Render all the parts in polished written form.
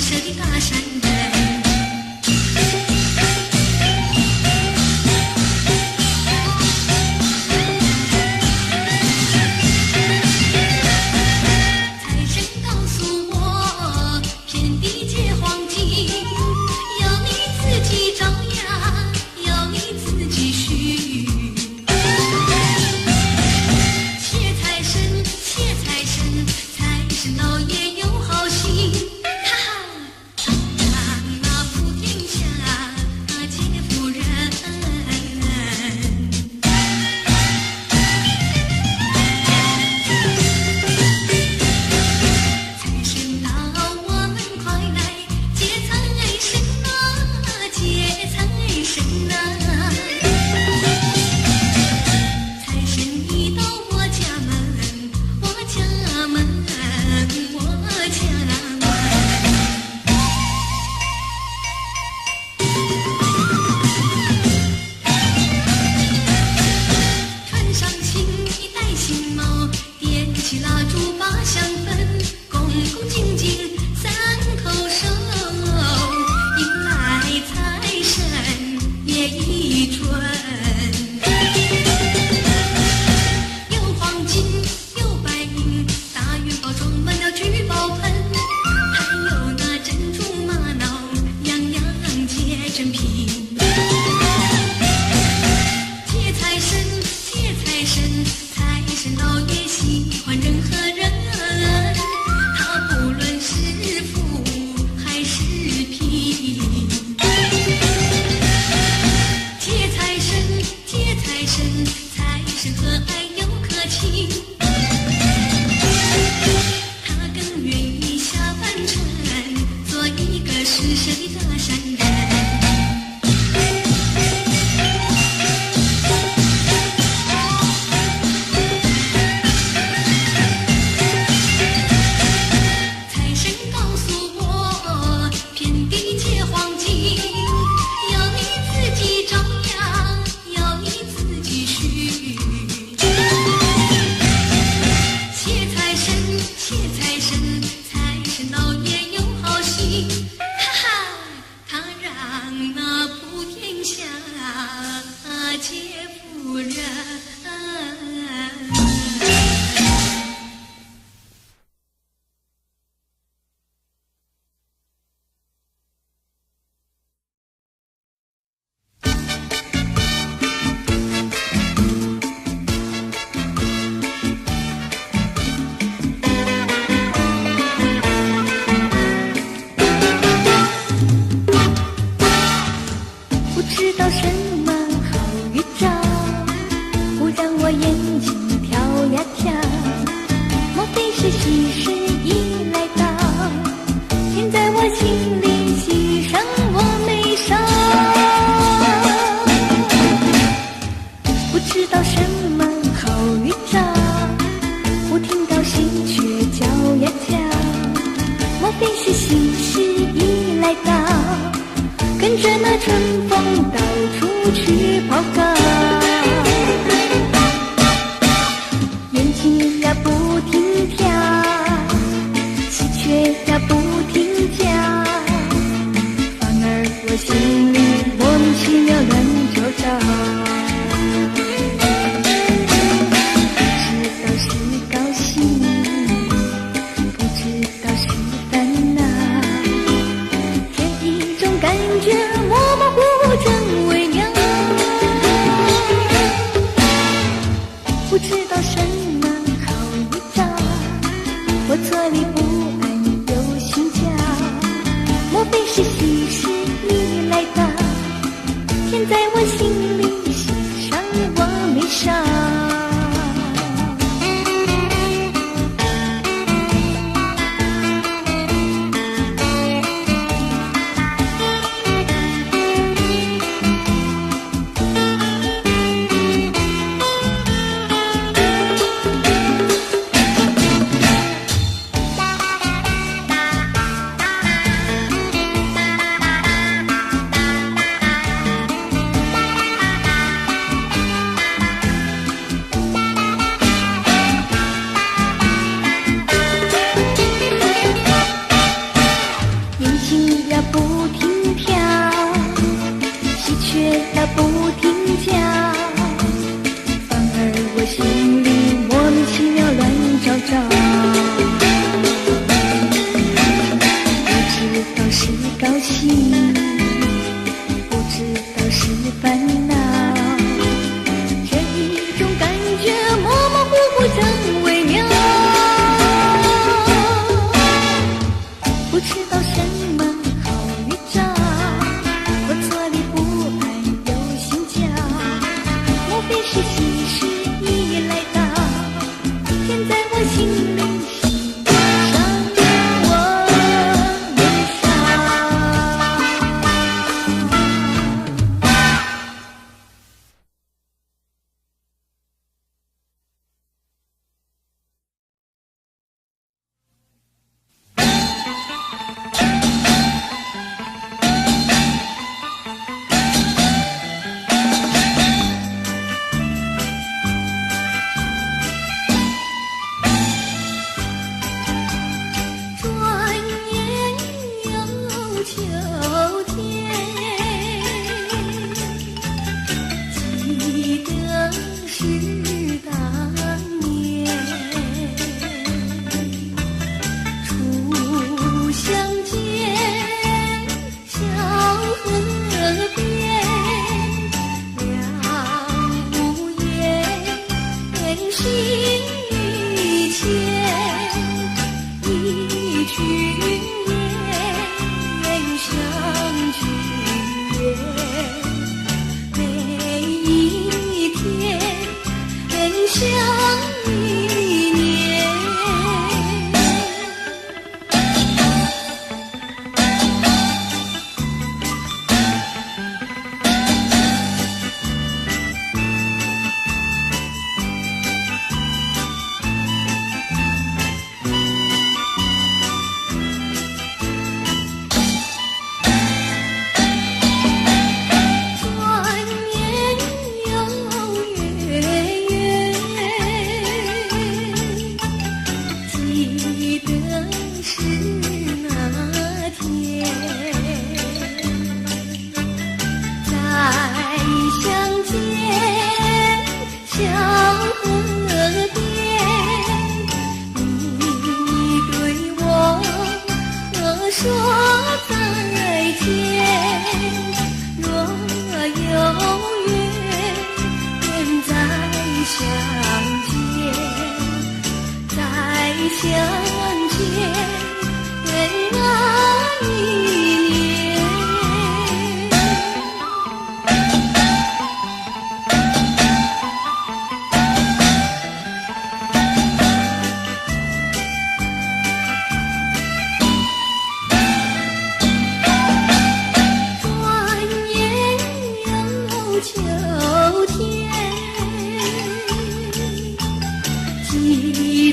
施舍的大善人。老爷有好心，哈哈，让那普天下皆富人。财神到，我们快来接财神啊，接财神啊！财神一到我家门，我家门。穿上新衣戴新帽，点起蜡烛把香焚，恭恭敬敬三叩首，迎来财神也一春。有黄金有白银，大元宝装满了聚宝盆，还有那珍珠玛瑙，样样皆珍品。接财神，接财神，财神老爷喜欢人和人，他不论是富还是贫。接财神，接财神，财神和蔼又客气，他更愿意下凡尘，做一个施舍的大善人。不知道什么好预兆。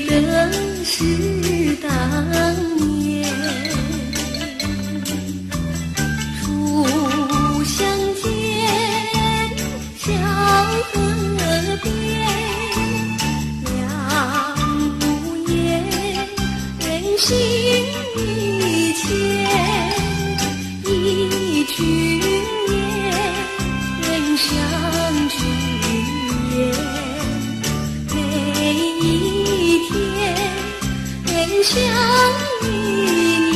的是当年初相见，小河边，两不言，人心一牵，一句言，人相聚言，每一天人相一年。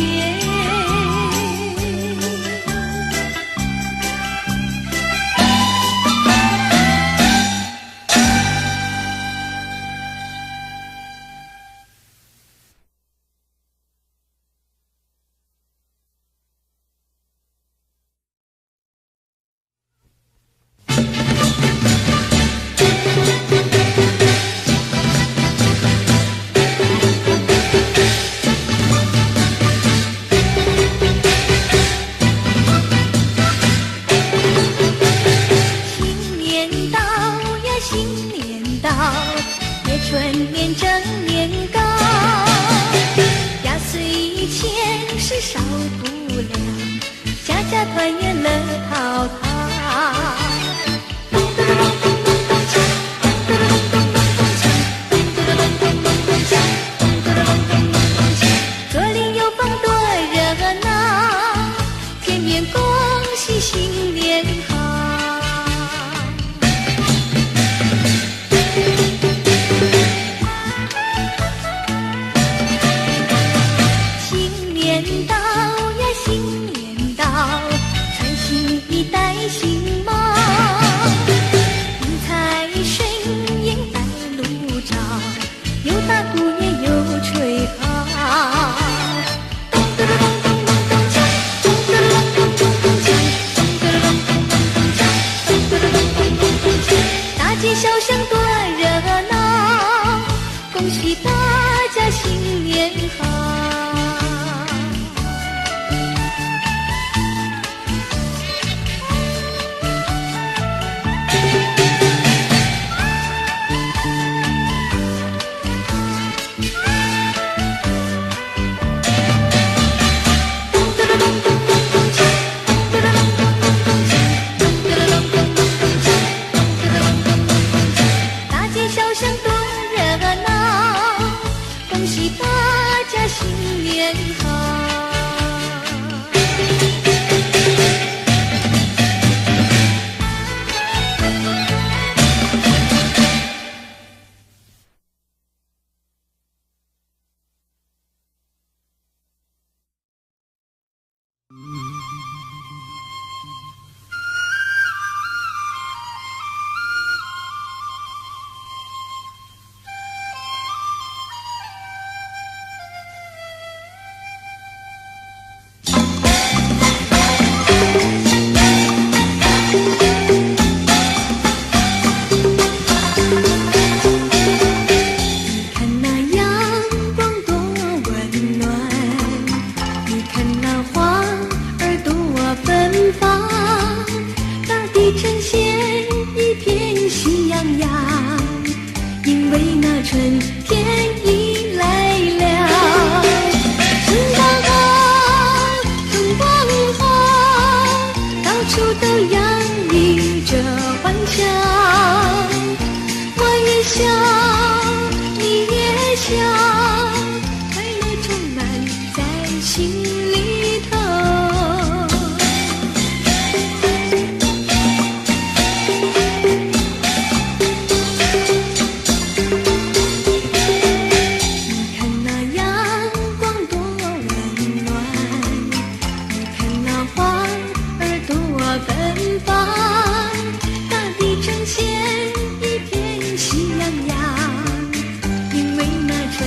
春年正年高，压岁钱是少不了，家家团圆乐陶陶。左邻右坊多热闹，天面恭喜新年好。新帽，迎财神迎白鹿照，有打鼓也有吹号。咚咚咚咚咚咚锵，咚咚咚咚咚锵，咚咚咚咚咚锵，咚咚咚咚咚锵，大街小巷多热闹，恭喜大家新年好。新年好。因为那春天已来了，春光好，春光好，到处都洋溢着欢笑。我也笑，你也笑，快乐充满在心里头。芬芳，大地呈现一片喜洋洋，因为那春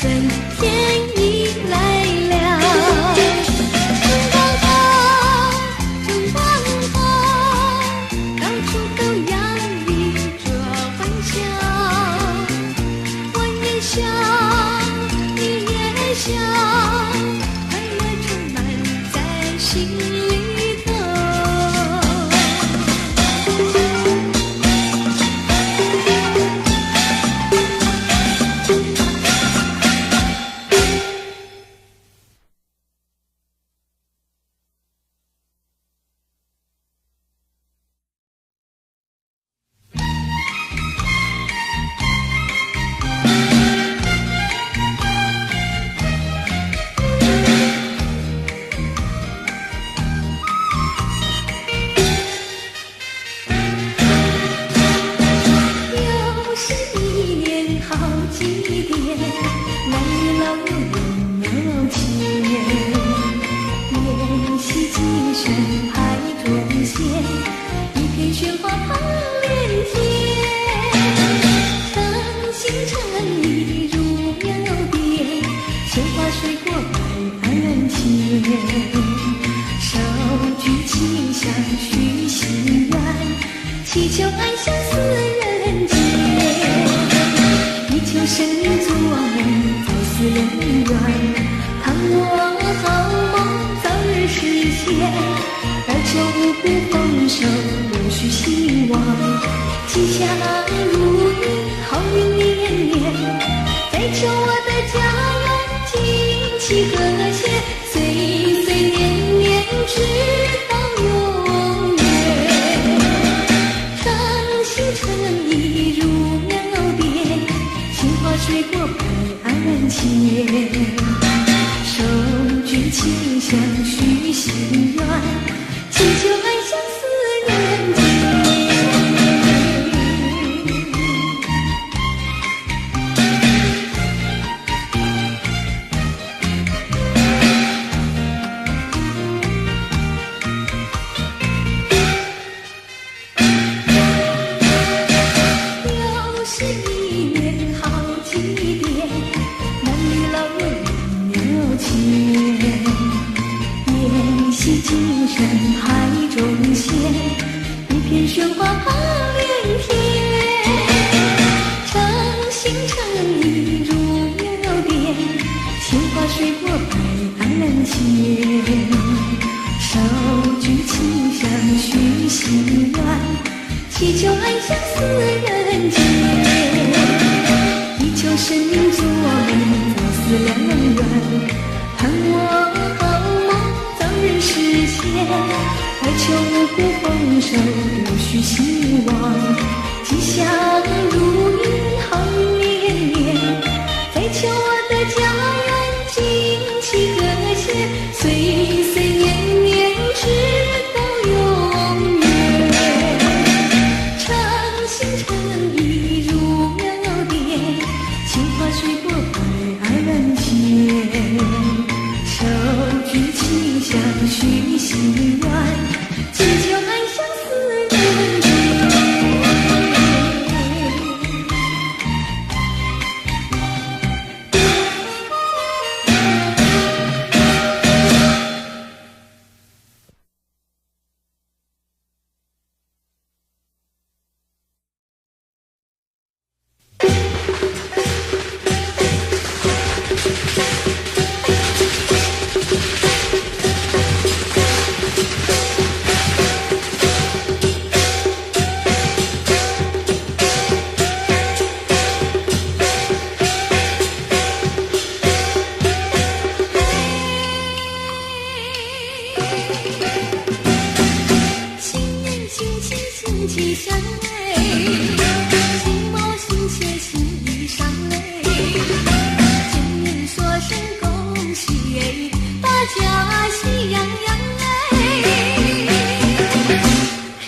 春天已来了。春光好，春光好，到处都洋溢着欢笑。我也笑，你也笑，快乐充满在心里头。又是一年好几遍，男女老幼有情。宴席精神排中线，一片喧哗跑连天。灯芯成意如描边，鲜花水果摆案前。手举清香许心愿，祈求安详似人间。地球生命作梦早似人愿，盼我好梦早日实现。而求五谷丰收永续兴旺，吉祥如意好运连连。再求我的家园景气和谐，岁岁年年直到永远。诚心诚意如描边，鲜花水果摆案前。手举清香许心愿，祈求安详似人间。又是一年好几遍，男女老幼有情。宴席精神排中线，一片喧哗跑连天。诚心诚意如描边，鲜花水果摆案前。手举清香许心愿，祈求安详似人间。地球生命作梦早似良缘，盼我好梦早日实现。而求五谷丰收永续兴旺，吉祥如意好运连连。再求我的家园景气和谐，岁岁年年直到永远。诚心诚意如描边，鲜花水果摆案前。手举清香许心愿，祈求安详似人间。气象嘞，新毛新鞋新衣裳嘞，今年说声恭喜哎，大家喜洋洋哎，嘿，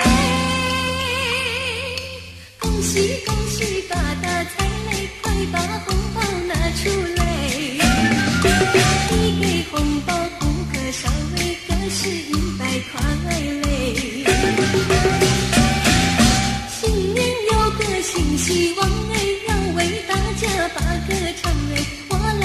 恭喜恭喜发大财嘞，快把红包拿出来，你给红包不可少嘞，可是100块嘞。新希望哎，要为大家把歌唱哎，我来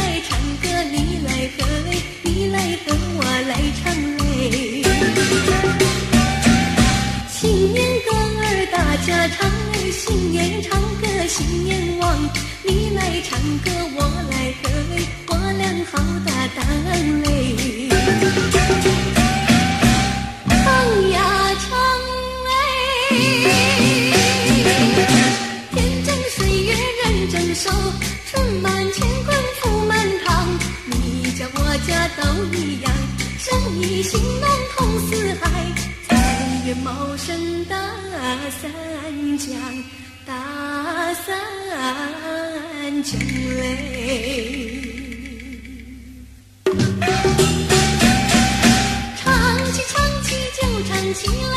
歌我来哼，我俩好搭档嘞。唱呀唱哎，天真岁月人正瘦，春满乾坤福满堂。你家我家都一样，生意兴隆同四海，财源茂盛大三江，大三江嘞。唱起唱起就唱起来，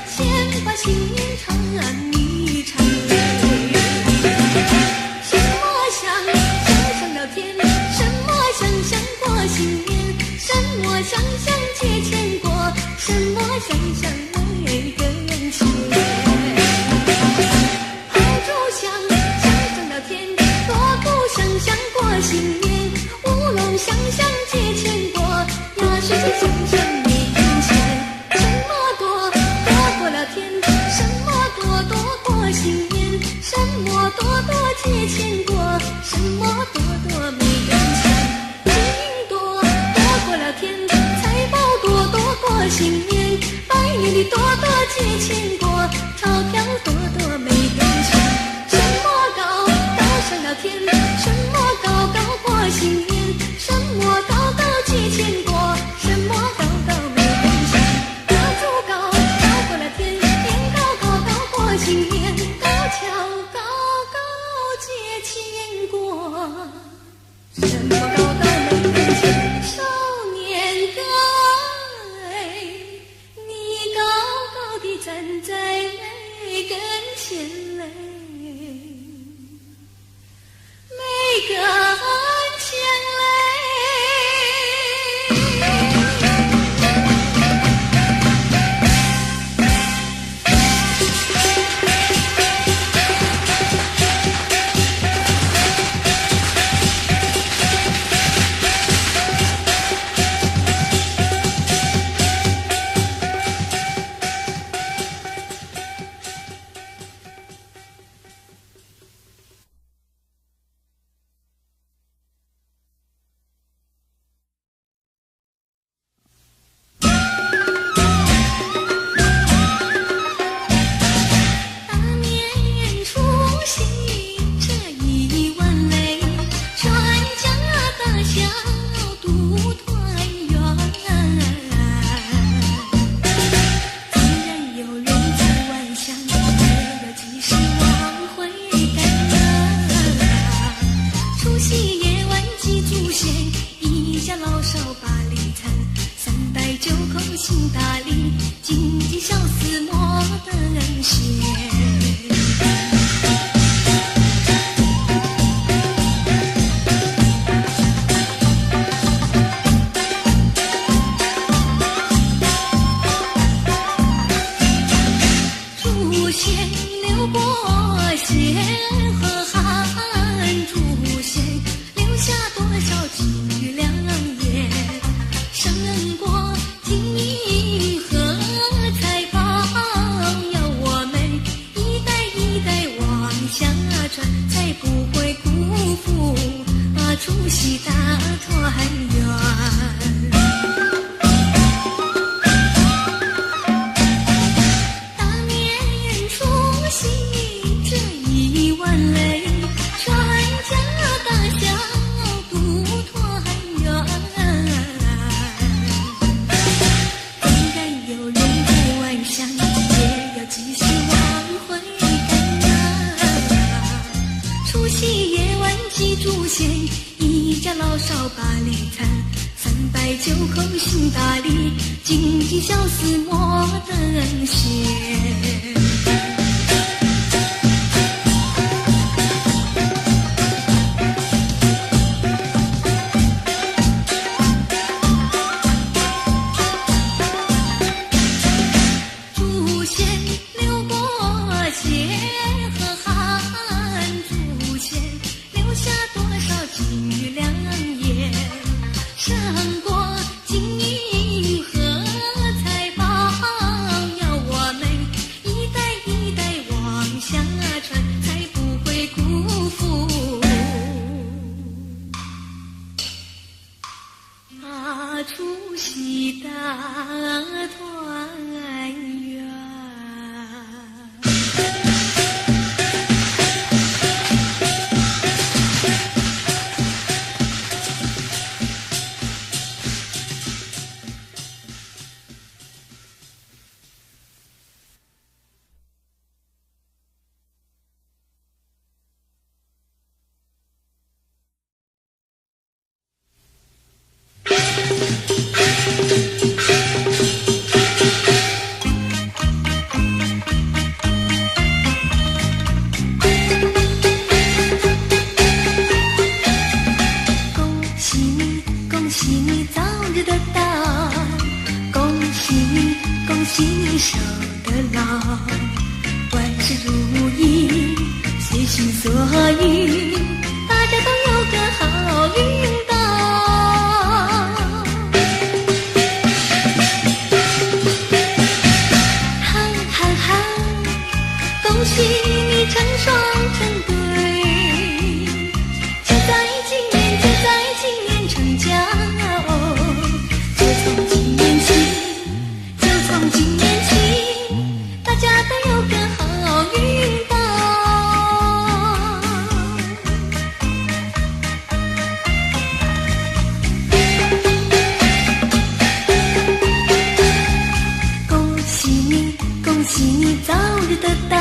先把心唱一唱嘞。什么香香上了天，什么香香过新年，什么香香结牵过，什么香香每个人情。炮竹响响上了天，锣鼓响响过新年，乌龙香香结牵过，鸭水香香每人前。什么多多过了天，什么多多过新年，什么多多结牵过，什么多多没人钱。金多多过了天，财宝多多过新年，百年的多多结牵过，钞票多多没人钱。什么高高上了天，什么高高过新年，什么高高结牵过，什么高高没人钱。高处高高过了天，天高高高过新年，高桥高高结牵过，什么高高没人钱。少年哥哎，你高高地站在跟前嘞，每个前嘞。喜大团圆。守得牢，万事如意，随心所欲，大家都有个好运到。哈哈哈，恭喜你成双成对，就在今年，就在今年成家哦，就从今年起，就从今年起。大家都有个好运到，恭喜你，恭喜你早日得到，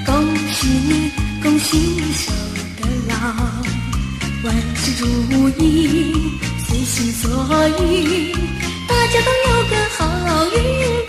恭喜你，恭喜你守得牢，万事如意，随心所欲，大家都有个好运到。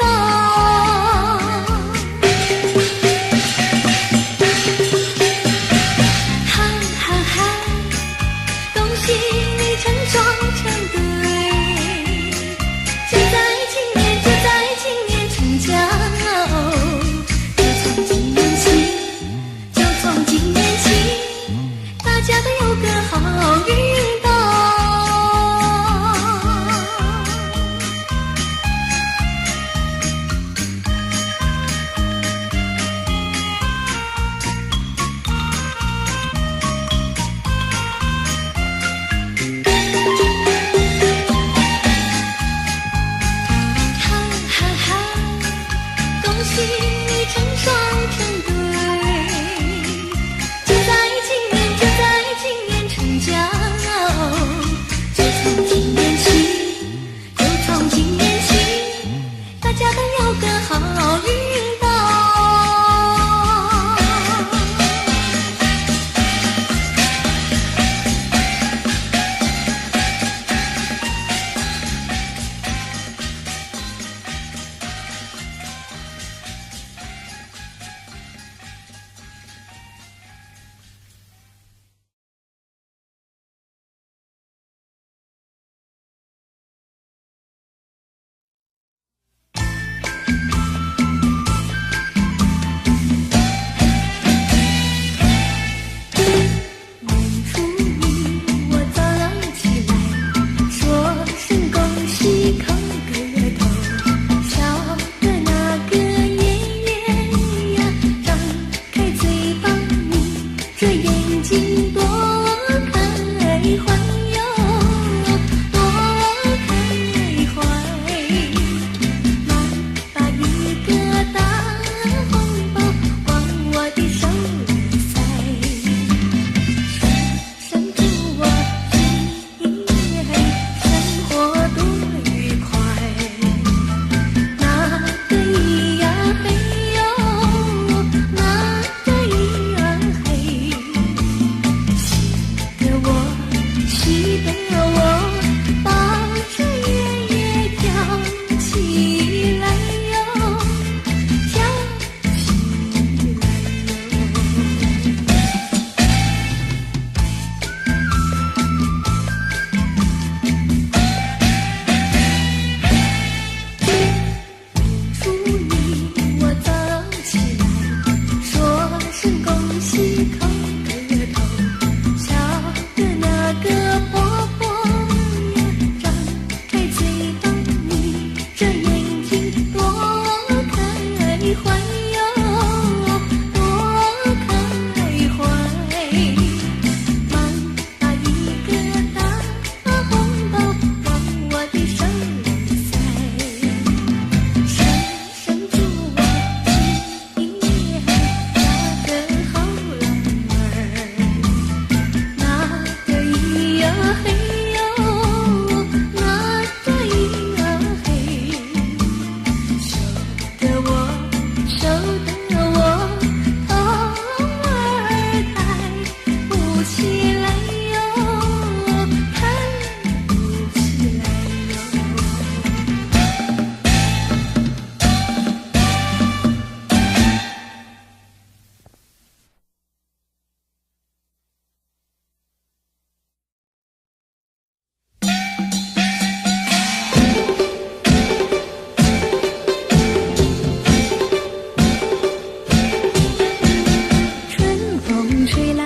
吹来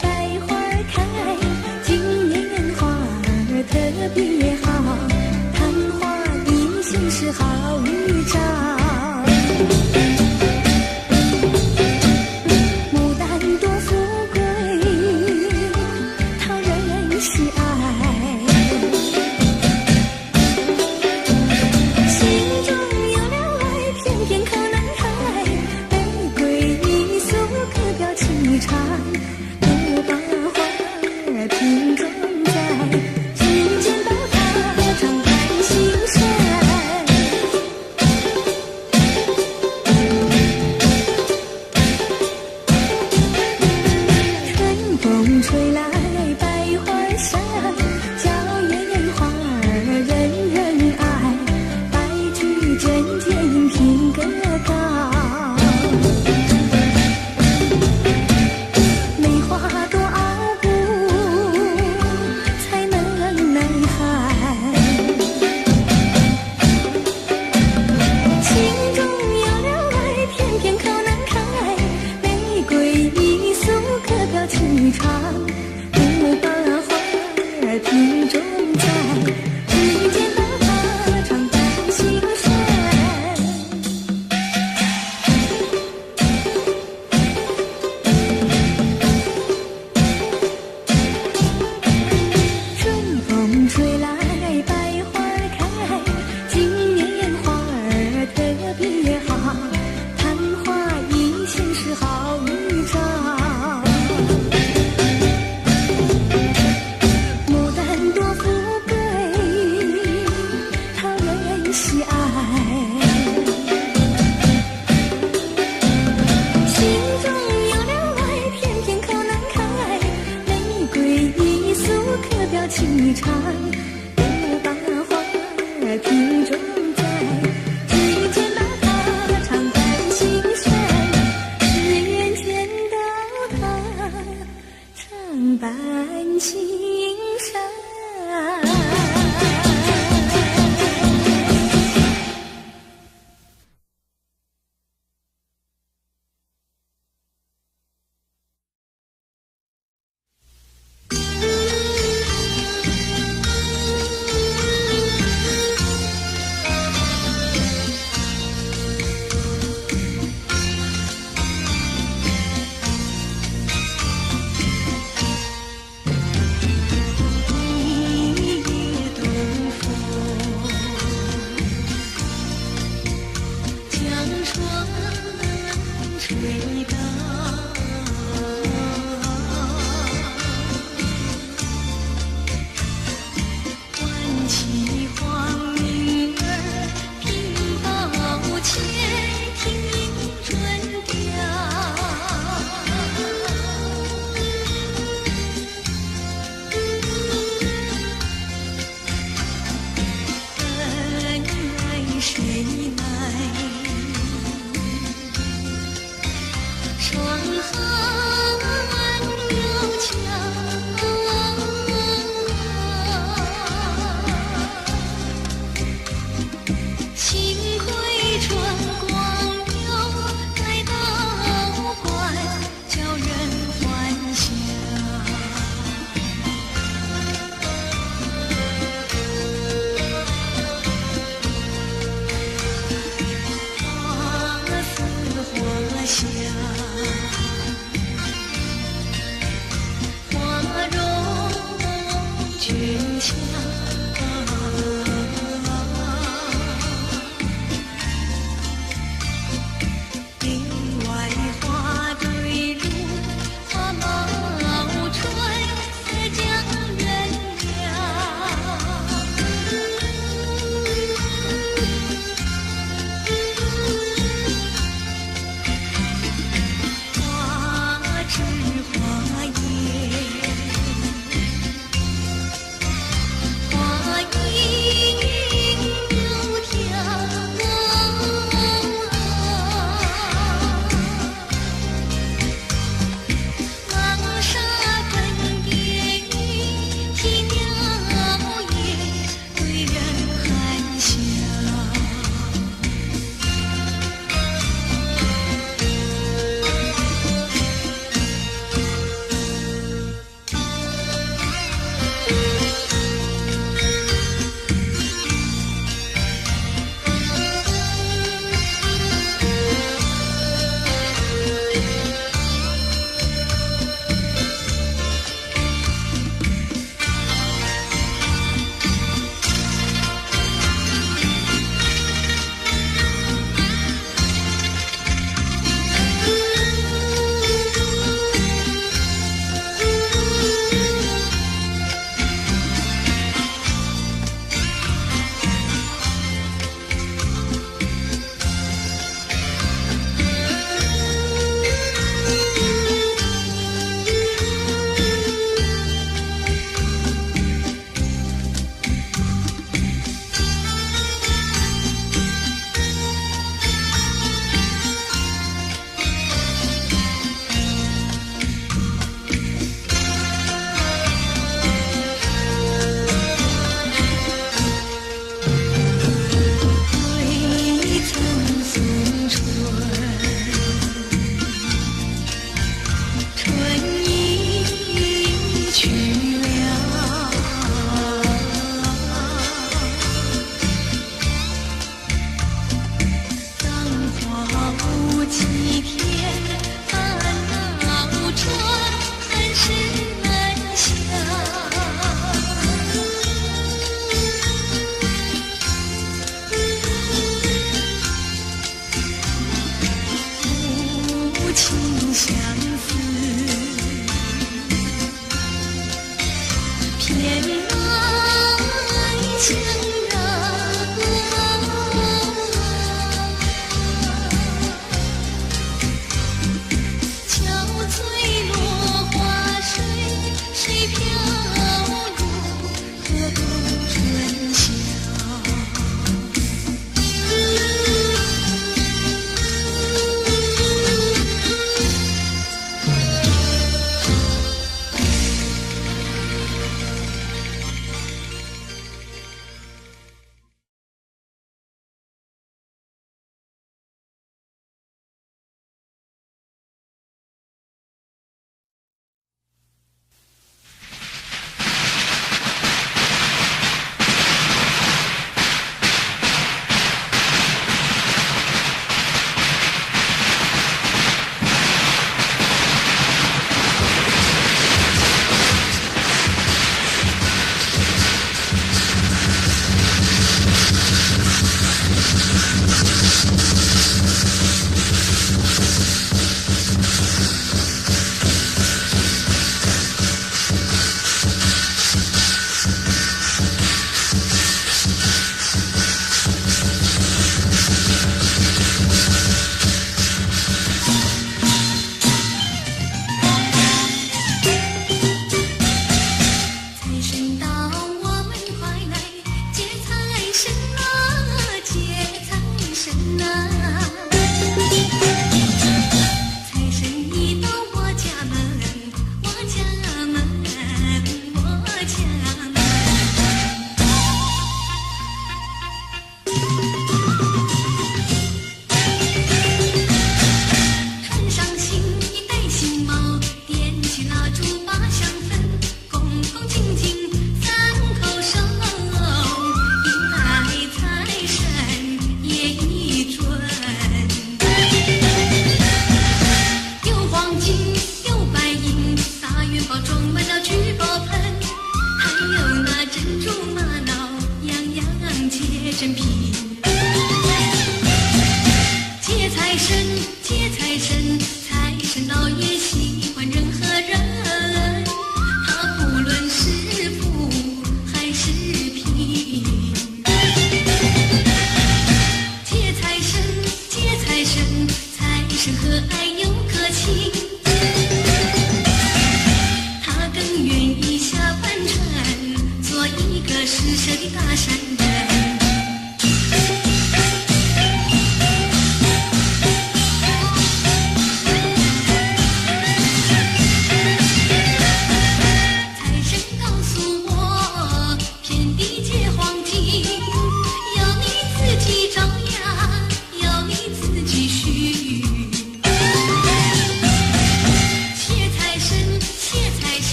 百花开，今年花儿特别好，昙花一现是好预兆。牡丹多富贵，讨人喜爱，心中有了爱，偏偏口难开，玫瑰一束可表情长，不把花儿品种在，只见到它常伴心弦。春风吹来百花香，娇艳花儿人人爱，白驹真剑品格高，梅花多傲骨，才能耐涵，心中有了爱，偏偏口难开，玫瑰一束可表情长，不把花儿品种在，只见到它常伴心弦。春风吹来百花开，今年花儿特别好，昙花一现是好预兆。牡丹多富贵，讨人喜爱，心中有了爱，偏偏口难开，玫瑰一束可表情长，不把花儿品种在，只见到它常伴心弦，只愿见到它常伴心弦。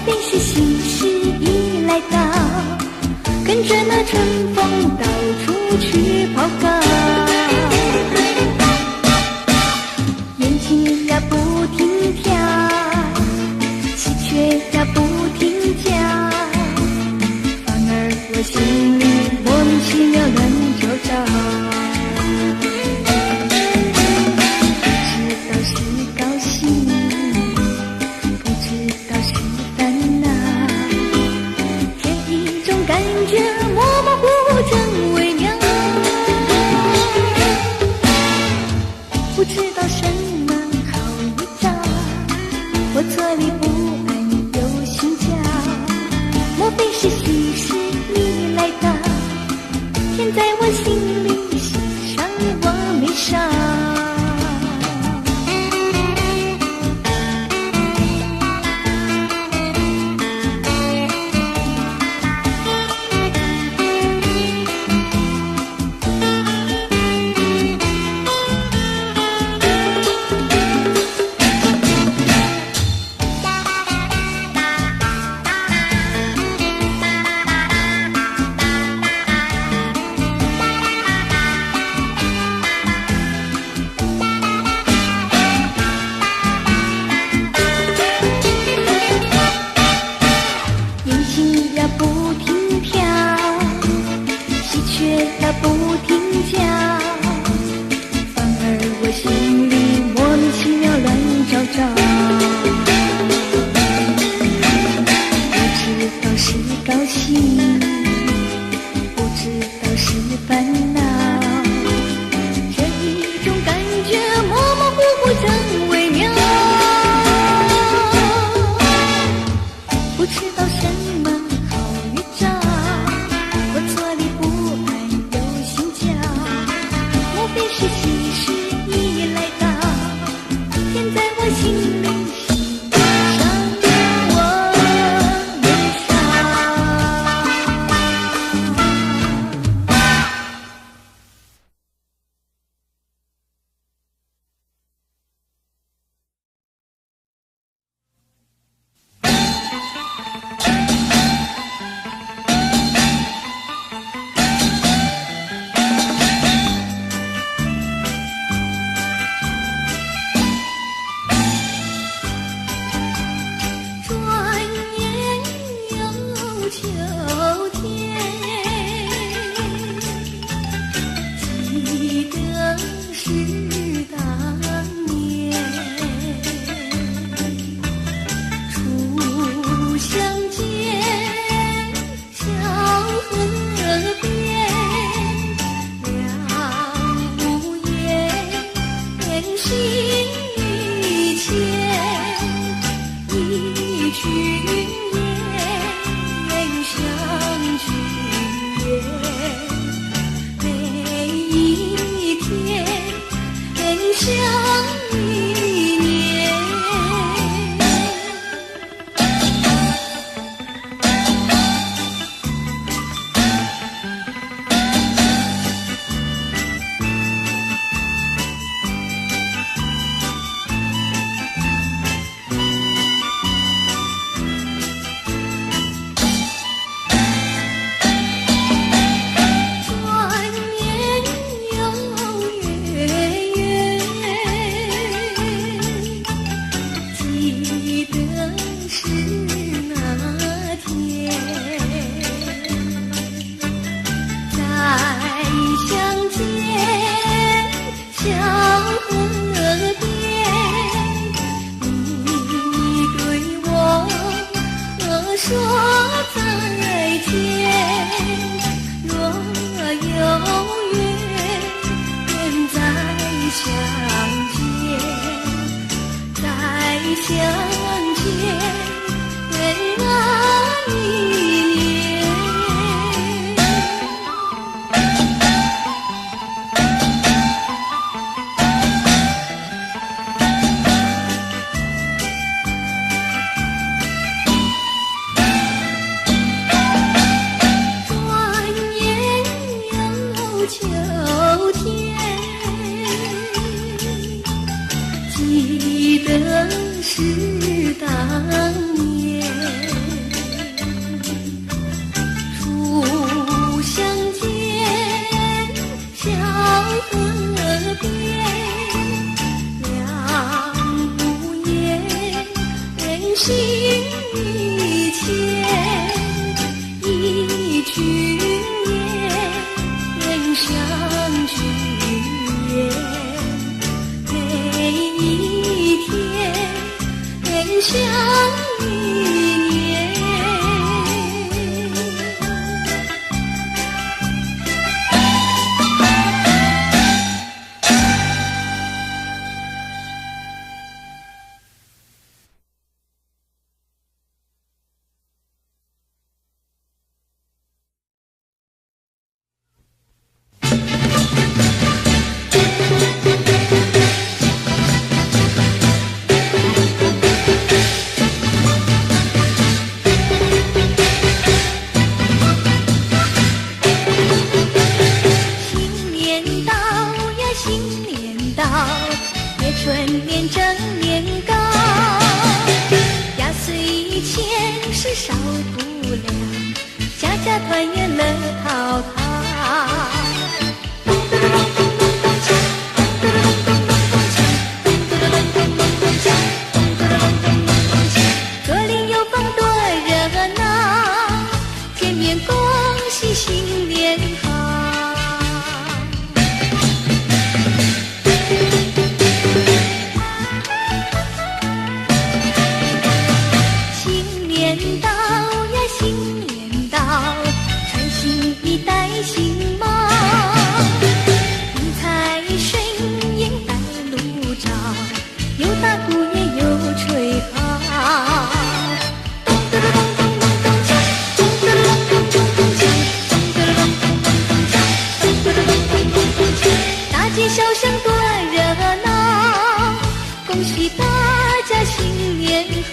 非是喜事已来到，跟着那春风到处去跑高。眼睛呀不停跳，喜鹊呀不停叫，反而我心里莫名其妙乱糟糟。知道是高兴，不知道是烦恼，这一种感觉模模糊糊真微妙。不知道什么好预兆，我坐立不安又心焦，莫非是喜事已来到，天在我心里，喜上我眉梢。不停跳，喜鹊它不停叫，反而我心里莫名其妙乱糟糟。不知道是高兴，不知道是烦恼，这一种感觉模模糊糊真微妙。不知道什么是喜事已来到，天在我心里，喜上我眉梢。记得是当年。心一牵，一句言相许愿，每一天相一年。春年正年高，压岁钱是少不了，家家团圆乐陶陶。左邻右坊多热闹，见面恭喜新年好。新帽，迎财神迎白鹿照，有打鼓也有吹号。咚咚咚咚咚咚锵，咚咚咚咚咚锵，咚咚咚咚咚锵，咚咚咚咚咚锵，大街小巷多热闹，恭喜大家新年好。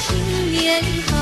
新年好。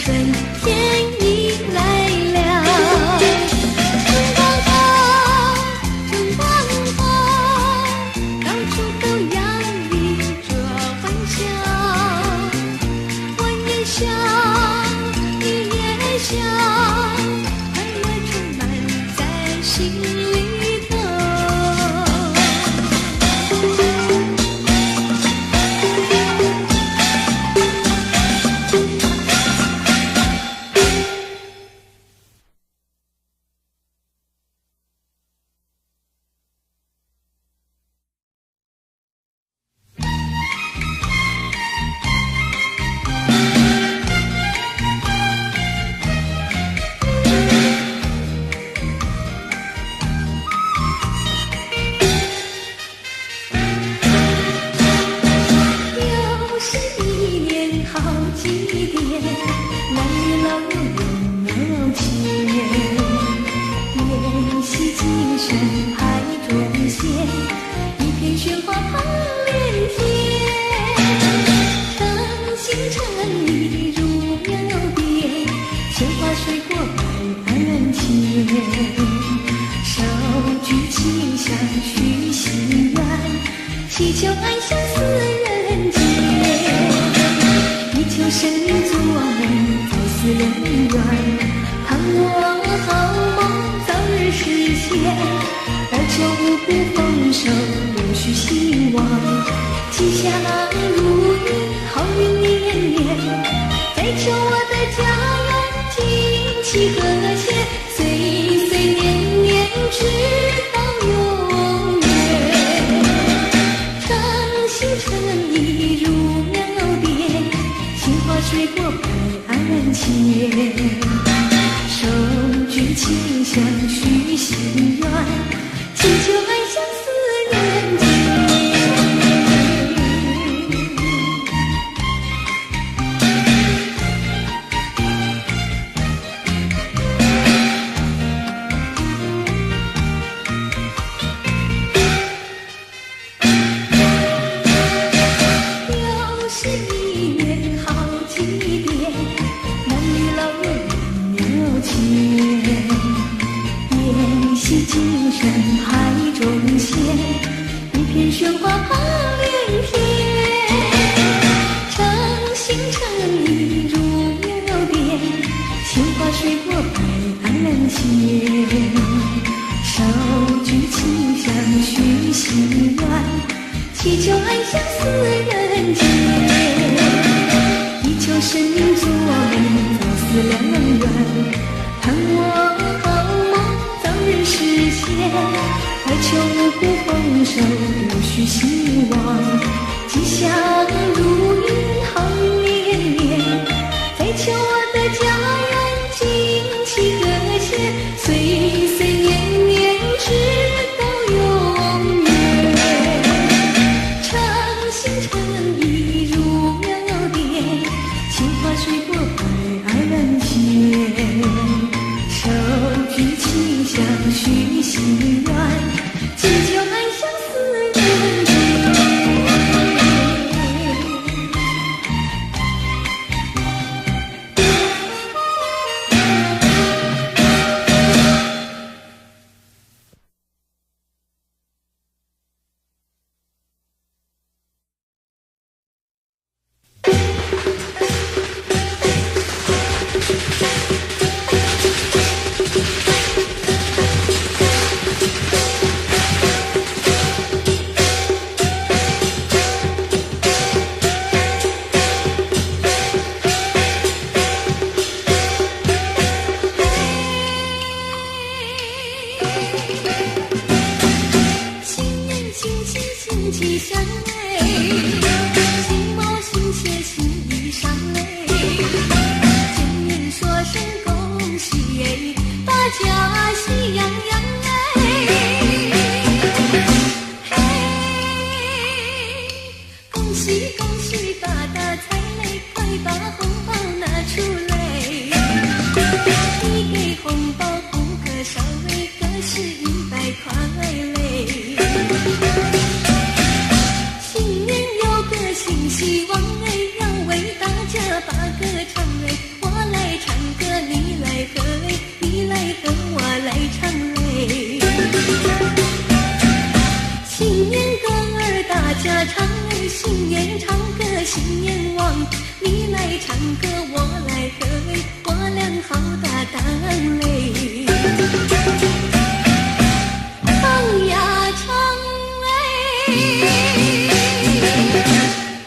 春天已来了。春光好，春光好，到处都洋溢着欢笑。我也笑，你也笑，快乐充满在心里头。又是一年好几点，男女老幼情，宴席精神海中仙，一片喧哗跑连天。诚心诚意如苗边，鲜花水果摆案前。手举清香许心愿，祈求爱相思人间。地球生作美，早似人愿，盼我好梦早日实现。而求五谷丰收，永续兴旺，吉祥如意，好运连连。再求我的家园景气和谐，岁岁年年直到永远。诚心诚意如苗边，鲜花水果摆案前。手举清香许心愿，祈求爱相思人间。又是一年好几点，男女老幼情，宴席精神海中仙，一片喧哗跑连天。诚心诚意如苗边，鲜花水果摆案前。手举清香许心愿，祈求爱相思人间。地球生作美，早似良缘，盼我好梦早日实现。而求五谷丰收，永续兴旺，吉祥如意，好运连连。再求我的家园景气和谐，岁岁年年直到永远。诚心诚意如苗边，鲜花水果摆案前。手举清香许心愿，祈求爱相思人间。新年旺，你来唱歌，我来和，我俩好搭档嘞。唱呀唱嘞，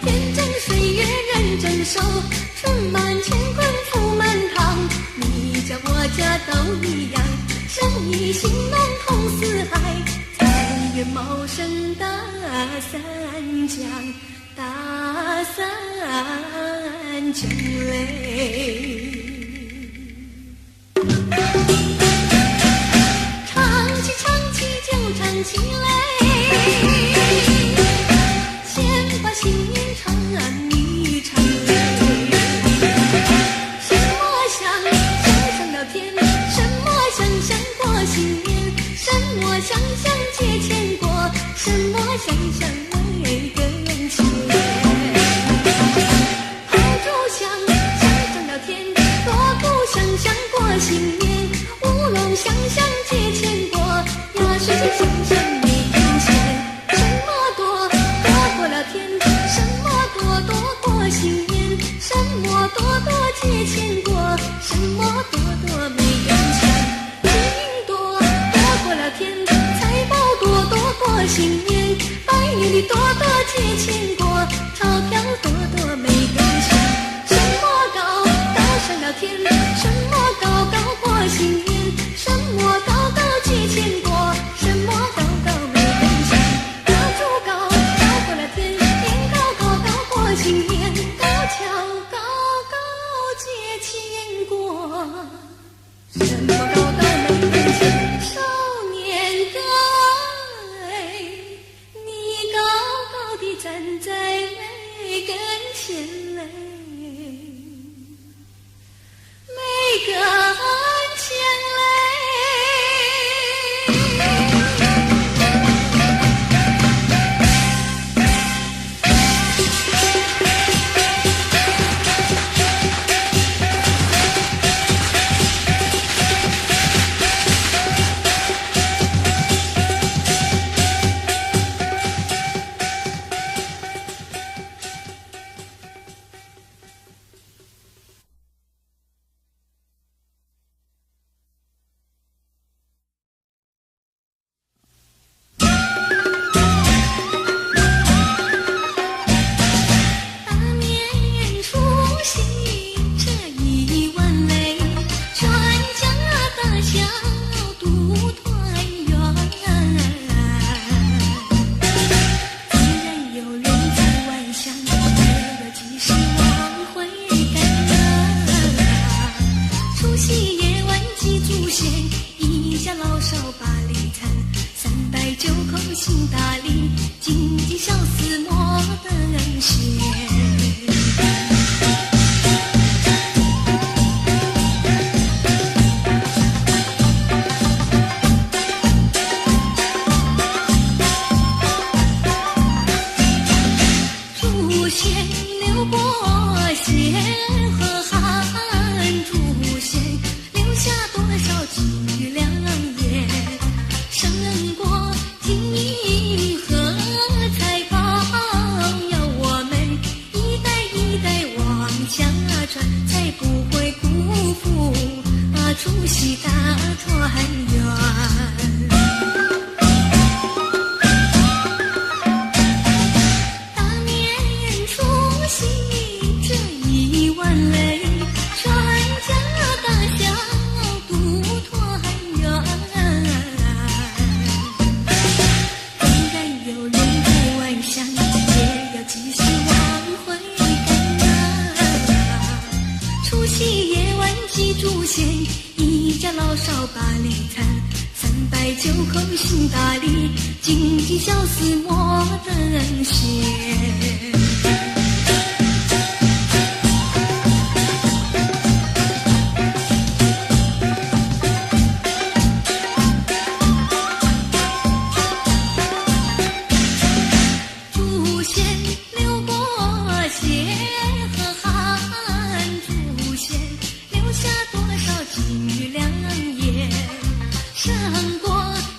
天真岁月人真瘦，春满乾坤福满堂，你家我家都一样，生意兴隆通四海，财源茂盛大三江，大三江嘞。唱起唱起就唱起来，先把新年唱一唱嘞。什么香香上了天，什么香香过新年，什么香香接钱过，什么香香为更钱。炮竹响响上了天，锣鼓响响过新年，乌龙响响接钱过，压岁钱响响没人钱。什么多多过了天，什么多多过新年，什么多多接钱过，什么多多没人钱。金多多过了天，财宝多多过新年，百年的多多接钱过，钞票多多没人钱。什么高高上了天，什么高高过新年，什么高高接钱过，什么高高没人钱。高竹高高过了天，年高高高过新年，高跷高高接钱过，什么高高没人钱。少年哥哎，你高高地站在每跟前嘞，每跟前嘞。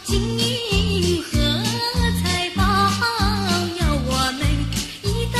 金银和财宝，要我们一代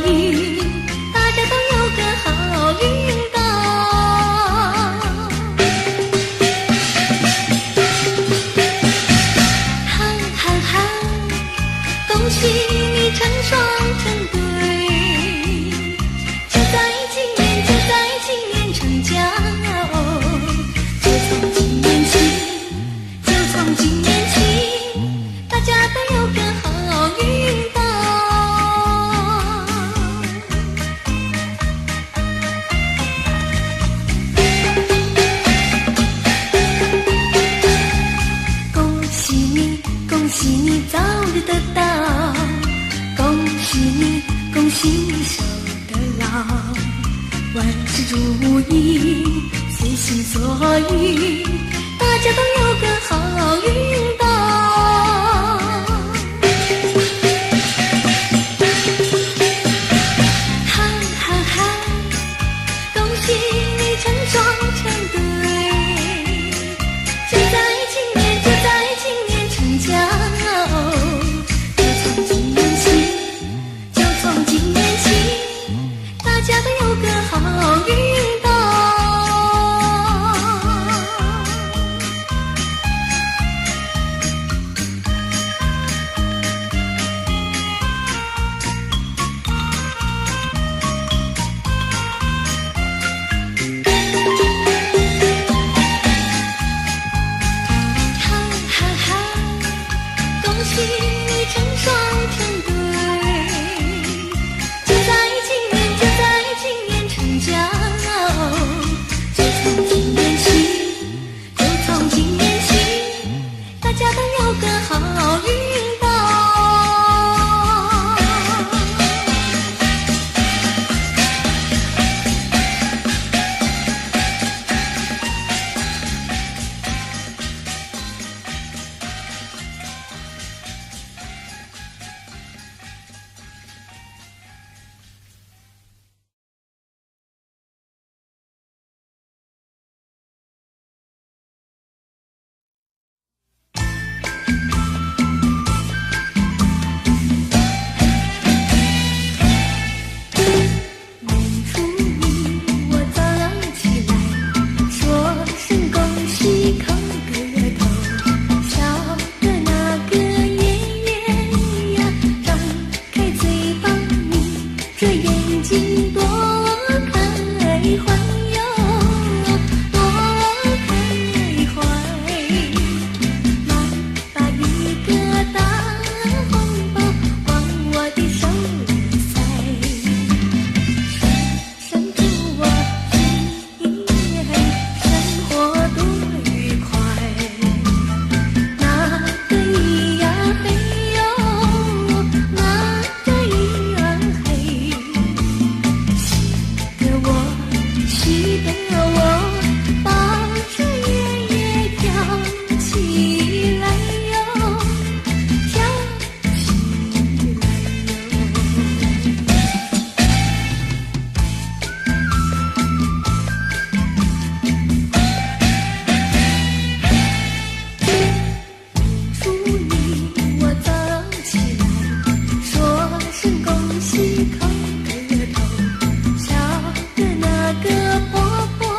雨，大家都有个好运到。哈哈哈，恭喜你成双成对，就在今年，就在今年成家哦，就从今年起，就从今年起，大家都有个好运到。恭喜你，恭喜你早日得到，恭喜你，恭喜你守得牢，万事如意，随心所欲，大家都有个好运到。哈哈哈，恭喜你成双成对，就在今年，就在今年成家哦，就从今年起，就从今年起，大家都有个好运到。哈哈哈，恭喜你成双成对，就在今年，就在今年成家哦，就从今年起，就从今年起，大家都有个好运到。口的头，笑的那个婆婆。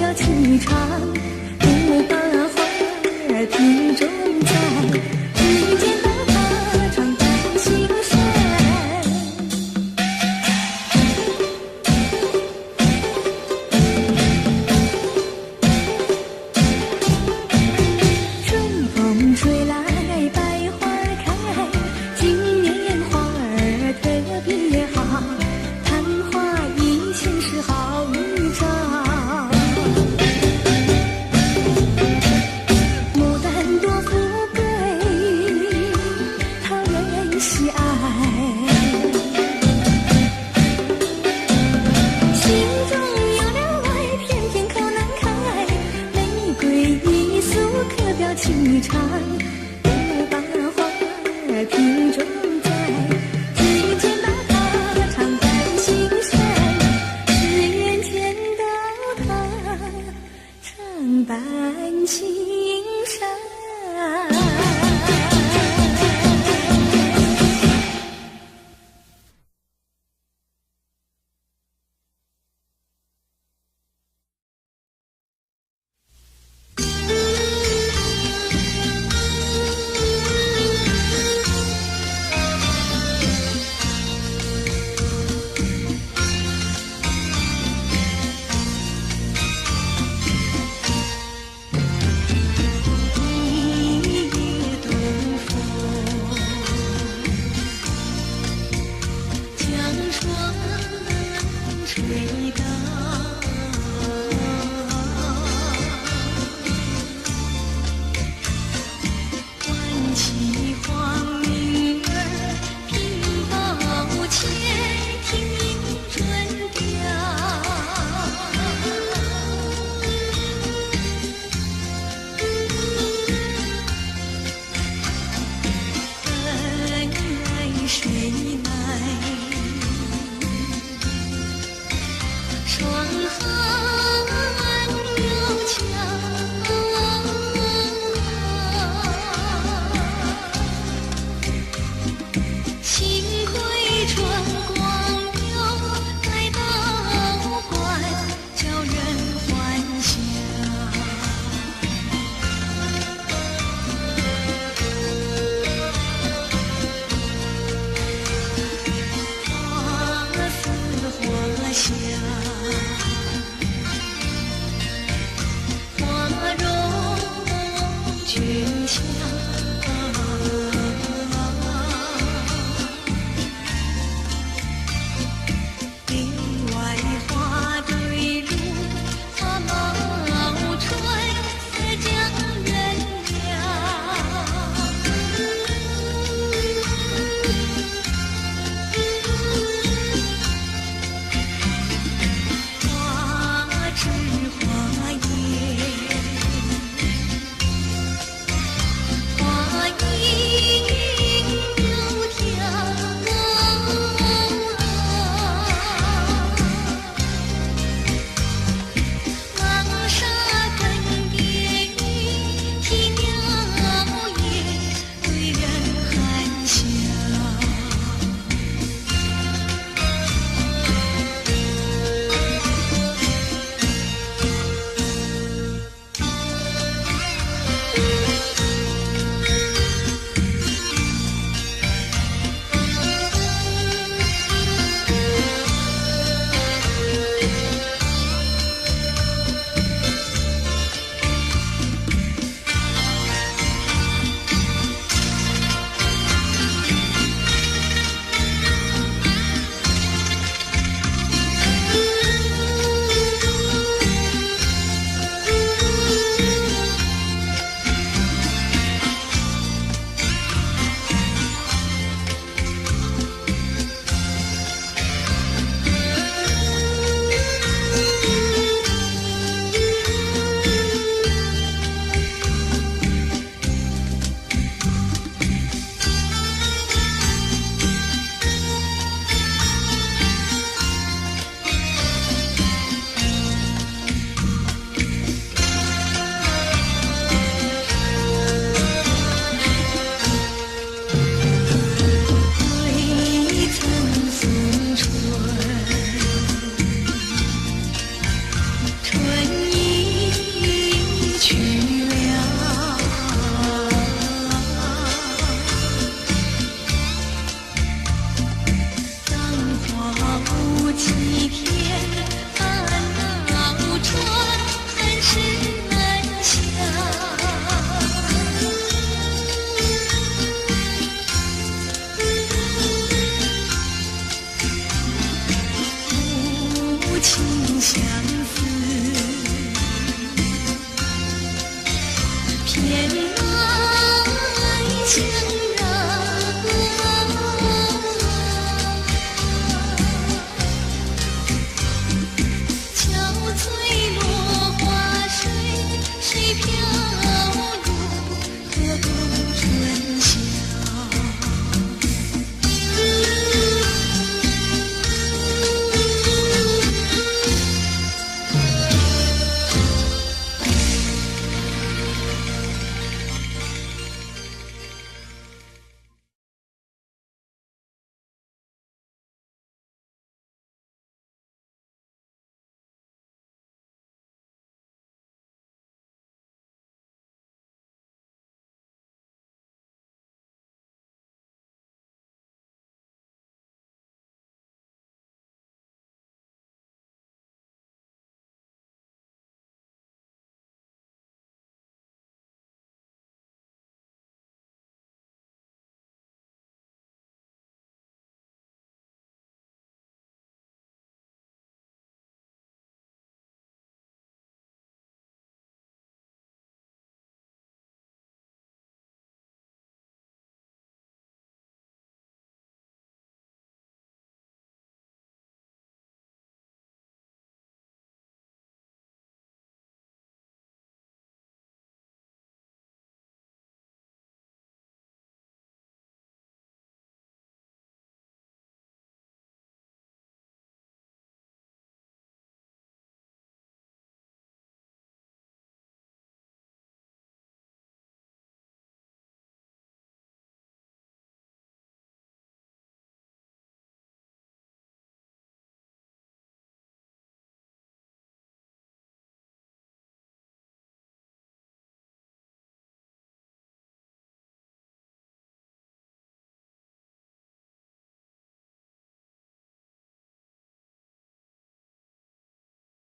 表情长，不把花儿品种在，只见到他常伴心山。春风吹来百花开，今年花儿特别好，昙花一现是好预兆。牡丹多富贵，讨人喜爱，心中有了爱，偏偏口难开。玫瑰一束可表情长，不把花儿品种在，只见到他常伴心山，只愿见到他常伴心山。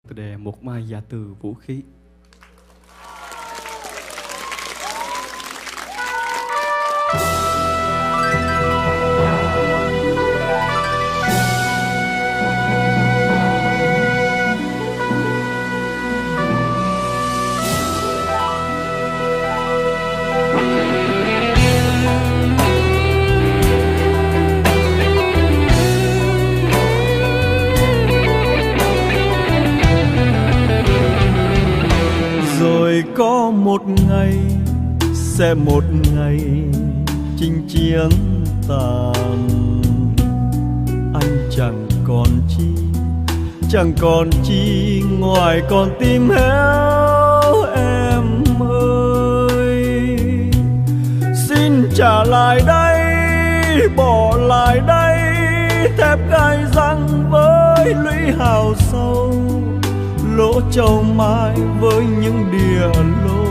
Tựa đề Một Mai Dạ Từ Vũ Khí. Rồi có một ngày, sẽ một ngày chinh chiến tàn. Anh chẳng còn chi ngoài con tim héo em ơi. Xin trả lại đây, bỏ lại đây thép gai răng với lũy hào sâu, lỗ châu mai với những đìa lôi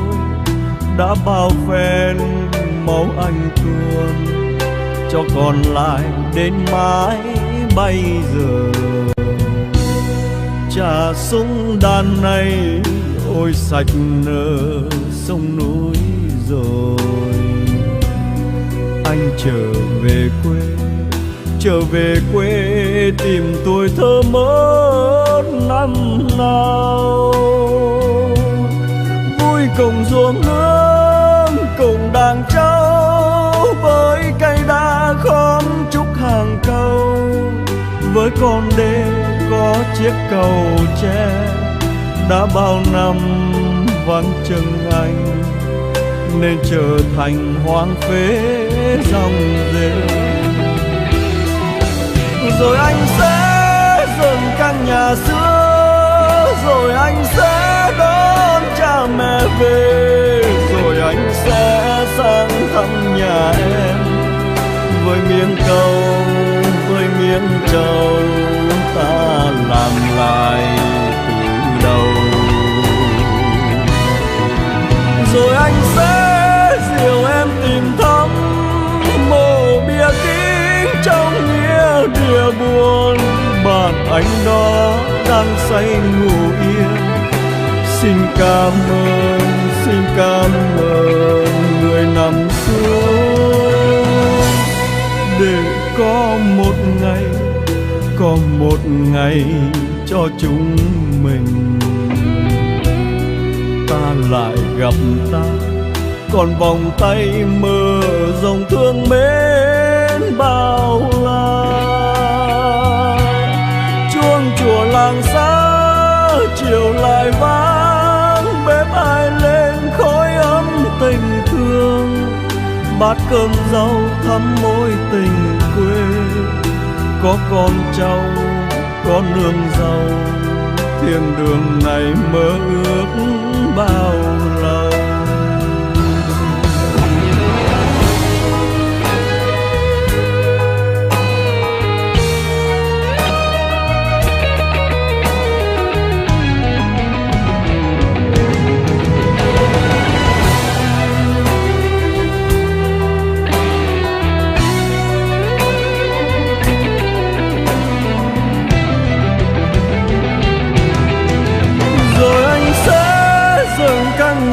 đã bao phen máu anh tuôn, cho còn lại đến mãi bây giờ. Trà súng đàn này ôi sạch nở sông núi rồi. Anh trở về quê tìm tuổi thơ mất năm nào. Vui cùng ruộng nương cùng đàn trâu, với cây đa khóm trúc hàng câu, với con đê có chiếc cầu tre đã bao năm vắng chân anh, nên trở thành hoang phế dòng rêu. Rồi anh sẽ dựng căn nhà xưa, rồi anh sẽ đón cha mẹ về, rồi anh sẽ sang thăm nhà em với miếng câu, với miếng trầu ta làm lại từ đầu. Rồi anh sẽ dìu em tìm thăm mộ bia kính trong nghĩa địa buồn, bạn anh đó đang say ngủ yên. Xin cảm ơn người nằm xuống, để có một ngày cho chúng mình ta lại gặp ta, còn vòng tay mơ dòng thương mến bao la. Chuông chùa làng xa chiều lại vang, bếp ai lên khói ấm tình thương, bát cơm rau thắm mối tình quê. Có con cháu, có nương rau, thiên đường này mơ ước bao lâu.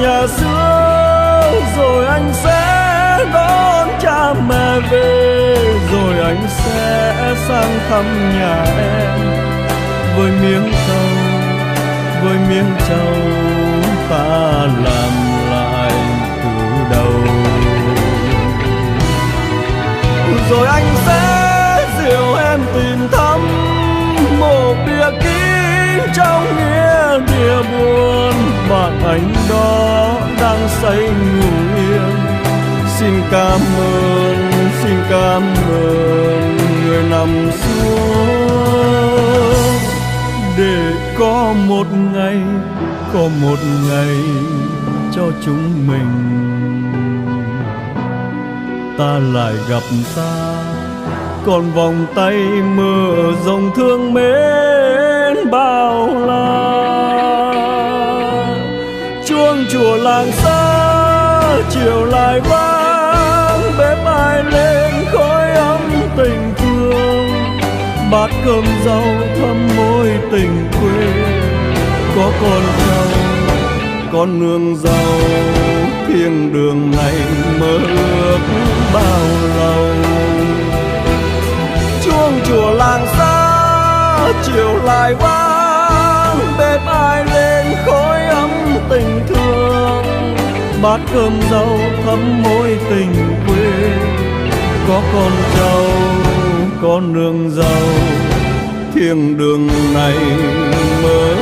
Nhà xưa, rồi anh sẽ đón cha mẹ về, rồi anh sẽ sang thăm nhà em với miếng trầu ta làm lại từ đầu. Rồi anh sẽ dìu em tìm thăm mộ bia kính trong nghĩa địa buồn, bạn anh đó đang say ngủ yên. Xin cảm ơn người nằm xuống, để có một ngày cho chúng mình ta lại gặp ta, còn vòng tay mơ dòng thương mến bao la. Chuông chùa làng xa chiều lại vang, bếp ai lên khói ấm tình thương, bát cơm rau thắm mối tình quê. có con trâu con nương dâu, thiên đường này mơ ước bao lâu. Chuông chùa làng xa chiều lại vang, bếp ai lên khói ấm tình thương, bát cơm rau thắm mối tình quê, có con trâu con nương dâu, thiên đường này mơ